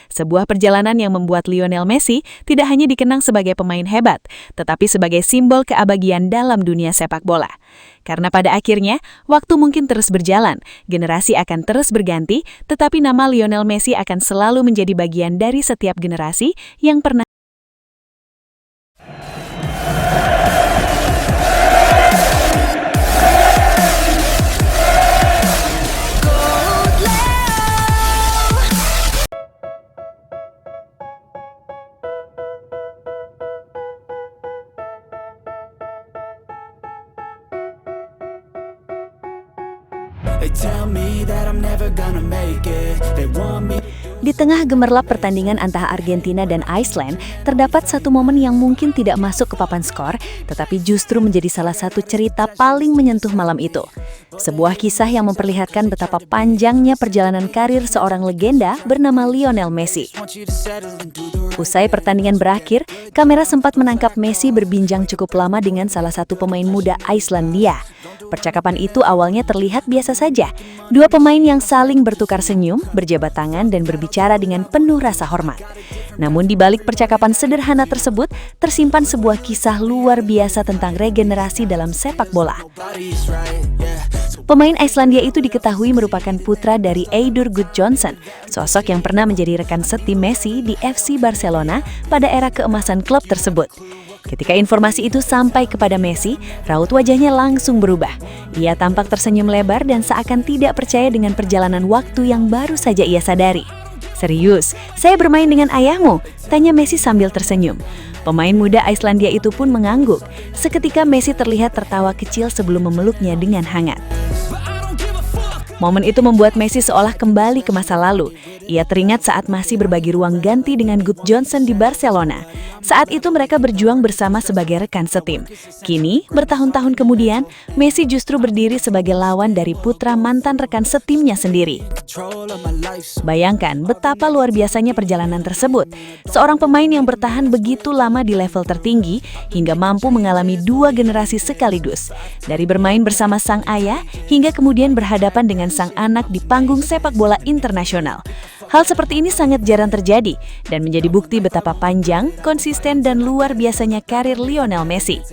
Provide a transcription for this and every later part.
Sebuah perjalanan yang membuat Lionel Messi tidak hanya dikenang sebagai pemain hebat, tetapi sebagai simbol keabadian dalam dunia sepak bola. Karena pada akhirnya, waktu mungkin terus berjalan, generasi akan terus berganti, tetapi nama Lionel Messi akan selalu menjadi bagian dari setiap generasi yang pernah They tell me that I'm never gonna make it. They want me. Di tengah gemerlap pertandingan antara Argentina dan Iceland, terdapat satu momen yang mungkin tidak masuk ke papan skor, tetapi justru menjadi salah satu cerita paling menyentuh malam itu. Sebuah kisah yang memperlihatkan betapa panjangnya perjalanan karir seorang legenda bernama Lionel Messi. Usai pertandingan berakhir, kamera sempat menangkap Messi berbincang cukup lama dengan salah satu pemain muda Islandia. Percakapan itu awalnya terlihat biasa saja. Dua pemain yang saling bertukar senyum, berjabat tangan, dan berbicara dengan penuh rasa hormat. Namun di balik percakapan sederhana tersebut, tersimpan sebuah kisah luar biasa tentang regenerasi dalam sepak bola. Pemain Islandia itu diketahui merupakan putra dari Eidur Gudjohnsen, sosok yang pernah menjadi rekan setim Messi di FC Barcelona pada era keemasan klub tersebut. Ketika informasi itu sampai kepada Messi, raut wajahnya langsung berubah. Ia tampak tersenyum lebar dan seakan tidak percaya dengan perjalanan waktu yang baru saja ia sadari. "Serius, saya bermain dengan ayahmu?" tanya Messi sambil tersenyum. Pemain muda Islandia itu pun mengangguk. Seketika Messi terlihat tertawa kecil sebelum memeluknya dengan hangat. Momen itu membuat Messi seolah kembali ke masa lalu. Ia teringat saat masih berbagi ruang ganti dengan Gudjohnsen di Barcelona. Saat itu mereka berjuang bersama sebagai rekan setim. Kini, bertahun-tahun kemudian, Messi justru berdiri sebagai lawan dari putra mantan rekan setimnya sendiri. Bayangkan betapa luar biasanya perjalanan tersebut. Seorang pemain yang bertahan begitu lama di level tertinggi hingga mampu mengalami dua generasi sekaligus. Dari bermain bersama sang ayah hingga kemudian berhadapan dengan sang anak di panggung sepak bola internasional. Hal seperti ini sangat jarang terjadi dan menjadi bukti betapa panjang, konsisten, dan luar biasanya karir Lionel Messi.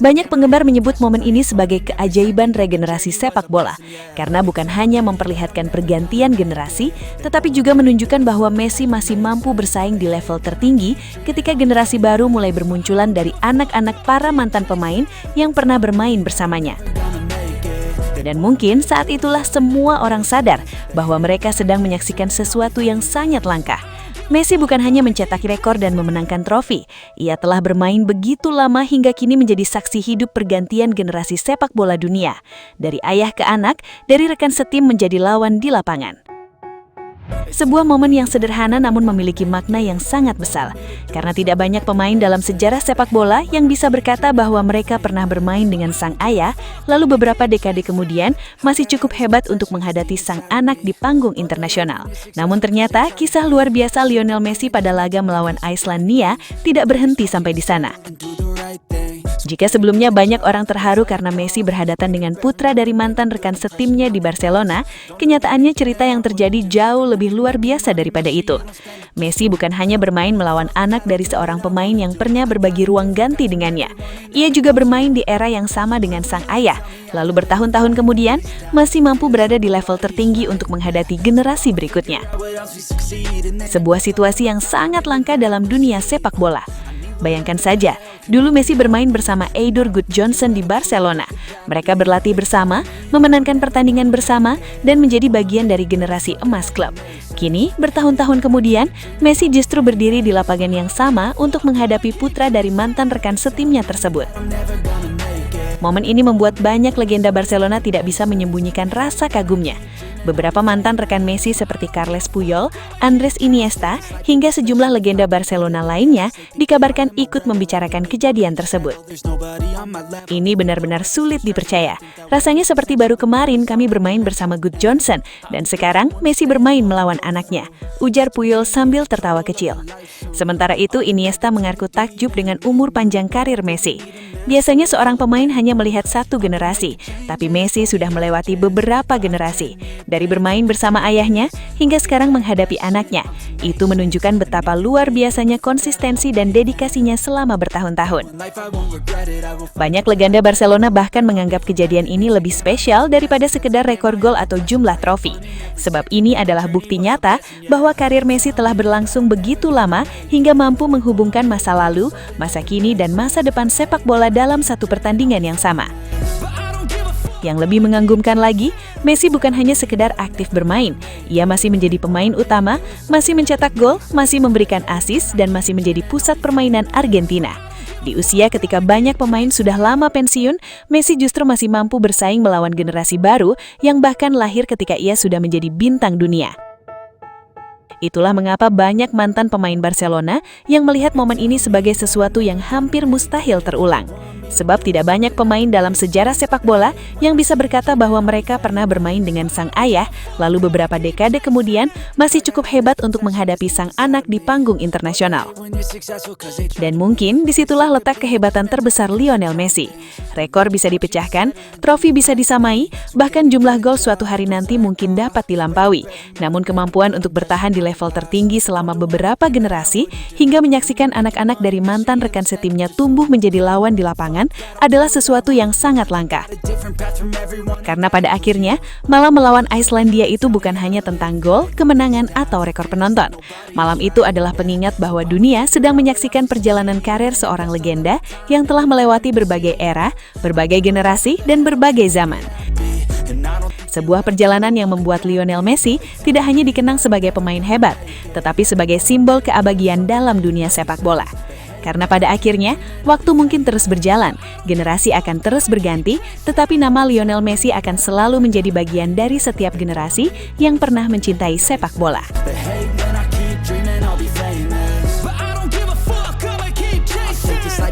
Banyak penggemar menyebut momen ini sebagai keajaiban regenerasi sepak bola, karena bukan hanya memperlihatkan pergantian generasi, tetapi juga menunjukkan bahwa Messi masih mampu bersaing di level tertinggi ketika generasi baru mulai bermunculan dari anak-anak para mantan pemain yang pernah bermain bersamanya. Dan mungkin saat itulah semua orang sadar bahwa mereka sedang menyaksikan sesuatu yang sangat langka. Messi bukan hanya mencetak rekor dan memenangkan trofi, ia telah bermain begitu lama hingga kini menjadi saksi hidup pergantian generasi sepak bola dunia. Dari ayah ke anak, dari rekan setim menjadi lawan di lapangan. Sebuah momen yang sederhana namun memiliki makna yang sangat besar, karena tidak banyak pemain dalam sejarah sepak bola yang bisa berkata bahwa mereka pernah bermain dengan sang ayah, lalu beberapa dekade kemudian masih cukup hebat untuk menghadapi sang anak di panggung internasional. Namun ternyata kisah luar biasa Lionel Messi pada laga melawan Islandia tidak berhenti sampai di sana. Jika sebelumnya banyak orang terharu karena Messi berhadapan dengan putra dari mantan rekan setimnya di Barcelona, kenyataannya cerita yang terjadi jauh lebih luar biasa daripada itu. Messi bukan hanya bermain melawan anak dari seorang pemain yang pernah berbagi ruang ganti dengannya. Ia juga bermain di era yang sama dengan sang ayah, lalu bertahun-tahun kemudian masih mampu berada di level tertinggi untuk menghadapi generasi berikutnya. Sebuah situasi yang sangat langka dalam dunia sepak bola. Bayangkan saja, dulu Messi bermain bersama Eidur Gudjohnsen di Barcelona. Mereka berlatih bersama, memenangkan pertandingan bersama, dan menjadi bagian dari generasi emas klub. Kini, bertahun-tahun kemudian, Messi justru berdiri di lapangan yang sama untuk menghadapi putra dari mantan rekan setimnya tersebut. Momen ini membuat banyak legenda Barcelona tidak bisa menyembunyikan rasa kagumnya. Beberapa mantan rekan Messi seperti Carles Puyol, Andres Iniesta, hingga sejumlah legenda Barcelona lainnya dikabarkan ikut membicarakan kejadian tersebut. Ini benar-benar sulit dipercaya. Rasanya seperti baru kemarin kami bermain bersama Gudjohnsen dan sekarang Messi bermain melawan anaknya, ujar Puyol sambil tertawa kecil. Sementara itu Iniesta mengaku takjub dengan umur panjang karir Messi. Biasanya seorang pemain hanya melihat satu generasi, tapi Messi sudah melewati beberapa generasi. Dari bermain bersama ayahnya hingga sekarang menghadapi anaknya, itu menunjukkan betapa luar biasanya konsistensi dan dedikasinya selama bertahun-tahun. Banyak legenda Barcelona bahkan menganggap kejadian ini lebih spesial daripada sekedar rekor gol atau jumlah trofi. Sebab ini adalah bukti nyata bahwa karir Messi telah berlangsung begitu lama hingga mampu menghubungkan masa lalu, masa kini, dan masa depan sepak bola dalam satu pertandingan yang sama. Yang lebih mengagumkan lagi, Messi bukan hanya sekedar aktif bermain. Ia masih menjadi pemain utama, masih mencetak gol, masih memberikan assist, dan masih menjadi pusat permainan Argentina. Di usia ketika banyak pemain sudah lama pensiun, Messi justru masih mampu bersaing melawan generasi baru yang bahkan lahir ketika ia sudah menjadi bintang dunia. Itulah mengapa banyak mantan pemain Barcelona yang melihat momen ini sebagai sesuatu yang hampir mustahil terulang. Sebab tidak banyak pemain dalam sejarah sepak bola yang bisa berkata bahwa mereka pernah bermain dengan sang ayah, lalu beberapa dekade kemudian masih cukup hebat untuk menghadapi sang anak di panggung internasional. Dan mungkin disitulah letak kehebatan terbesar Lionel Messi. Rekor bisa dipecahkan, trofi bisa disamai, bahkan jumlah gol suatu hari nanti mungkin dapat dilampaui. Namun kemampuan untuk bertahan di level tertinggi selama beberapa generasi hingga menyaksikan anak-anak dari mantan rekan setimnya tumbuh menjadi lawan di lapangan adalah sesuatu yang sangat langka. Karena pada akhirnya, malam melawan Islandia itu bukan hanya tentang gol, kemenangan, atau rekor penonton. Malam itu adalah pengingat bahwa dunia sedang menyaksikan perjalanan karir seorang legenda yang telah melewati berbagai era, berbagai generasi, dan berbagai zaman. Sebuah perjalanan yang membuat Lionel Messi tidak hanya dikenang sebagai pemain hebat, tetapi sebagai simbol keabadian dalam dunia sepak bola. Karena pada akhirnya, waktu mungkin terus berjalan, generasi akan terus berganti, tetapi nama Lionel Messi akan selalu menjadi bagian dari setiap generasi yang pernah mencintai sepak bola.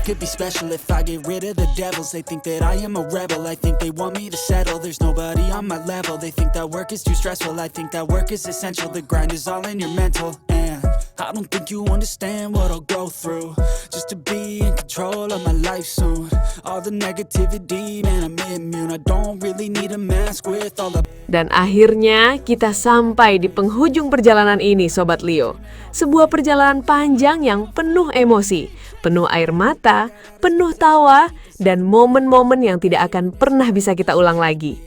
Could be special if I get rid of the devils. They think that I am a rebel. I think they want me to settle. There's nobody on my level. They think that work is too stressful. I think that work is essential. The grind is all in your mental. And I don't think you understand what I'll go through just to be in control of my life soon. All the negativity, man, I'm immune. I don't really need a mask with all the... Dan akhirnya kita sampai di penghujung perjalanan ini, Sobat Leo. Sebuah perjalanan panjang yang penuh emosi, penuh air mata, penuh tawa, dan momen-momen yang tidak akan pernah bisa kita ulang lagi.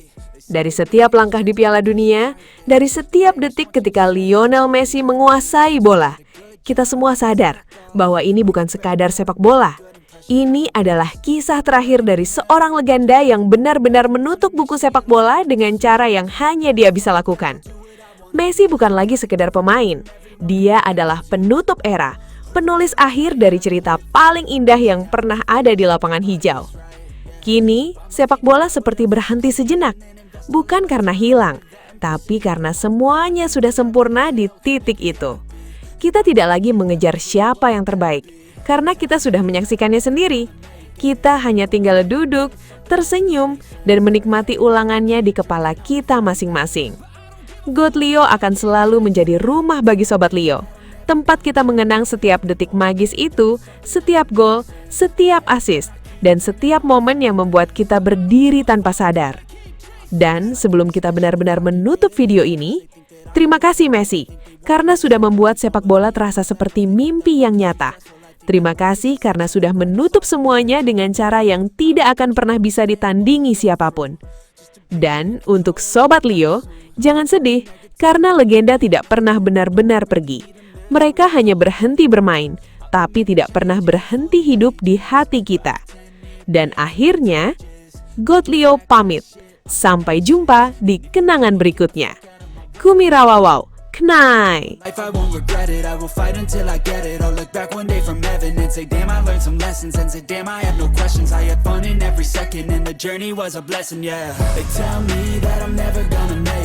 Dari setiap langkah di Piala Dunia, dari setiap detik ketika Lionel Messi menguasai bola, kita semua sadar bahwa ini bukan sekadar sepak bola. Ini adalah kisah terakhir dari seorang legenda yang benar-benar menutup buku sepak bola dengan cara yang hanya dia bisa lakukan. Messi bukan lagi sekedar pemain, dia adalah penutup era, penulis akhir dari cerita paling indah yang pernah ada di lapangan hijau. Kini, sepak bola seperti berhenti sejenak, bukan karena hilang, tapi karena semuanya sudah sempurna di titik itu. Kita tidak lagi mengejar siapa yang terbaik, karena kita sudah menyaksikannya sendiri. Kita hanya tinggal duduk, tersenyum, dan menikmati ulangannya di kepala kita masing-masing. GOAT Leo akan selalu menjadi rumah bagi Sobat Leo. Tempat kita mengenang setiap detik magis itu, setiap gol, setiap assist, dan setiap momen yang membuat kita berdiri tanpa sadar. Dan sebelum kita benar-benar menutup video ini, terima kasih Messi, karena sudah membuat sepak bola terasa seperti mimpi yang nyata. Terima kasih karena sudah menutup semuanya dengan cara yang tidak akan pernah bisa ditandingi siapapun. Dan untuk Sobat Leo, jangan sedih karena legenda tidak pernah benar-benar pergi. Mereka hanya berhenti bermain, tapi tidak pernah berhenti hidup di hati kita. Dan akhirnya, GOAT Leo pamit. Sampai jumpa di kenangan berikutnya. Kumirawawau, Knai. If I won't regret it, I will fight until I get it. I'll look back one day from heaven and say, damn, I learned some lessons. And say, damn, I have no questions. I had fun in every second and the journey was a blessing, yeah. They tell me that I'm never gonna make